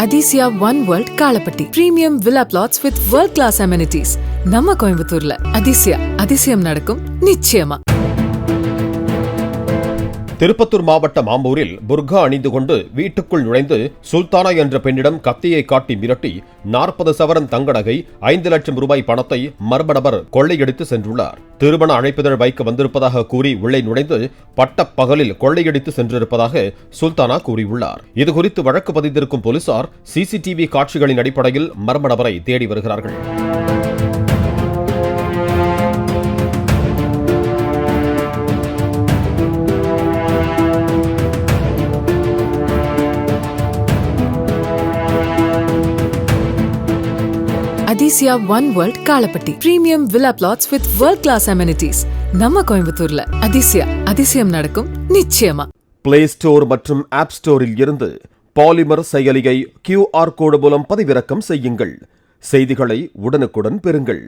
Athisaya one world Kalapatti premium villa plots with world class amenities நம்ம கோயம்புத்தூர்ல. அதிசயம் நடக்கும் நிச்சயமா. திருப்பத்தூர் மாவட்டம் ஆம்பூரில் புர்கா அணிந்து கொண்டு வீட்டுக்குள் நுழைந்து சுல்தானா என்ற பெண்ணிடம் கத்தியை காட்டி மிரட்டி 40 சவரன் தங்க நகை 5 லட்சம் ரூபாய் பணத்தை மர்ம நபர் கொள்ளையடித்து சென்றுள்ளார். திருமண அழைப்பிதழ் வைக்க வந்திருப்பதாக கூறி உள்ளே நுழைந்து பட்ட பகலில் கொள்ளையடித்து சென்றிருப்பதாக சுல்தானா கூறியுள்ளார். இதுகுறித்து வழக்கு பதிந்திருக்கும் போலீசார் சிசிடிவி காட்சிகளின் அடிப்படையில் மர்ம நபரை தேடி வருகிறார்கள். Athisia one world Kalapatti premium villa plots with world class amenities நம்ம கோயம்புத்தூர்ல. அதிசயம் நடக்கும் நிச்சயமா. பிளே ஸ்டோர் மற்றும் ஆப் ஸ்டோரில் இருந்து பாலிமர் செயலியை QR கோடு மூலம் பதிவிறக்கம் செய்யுங்கள். செய்திகளை உடனுக்குடன் பெறுங்கள்.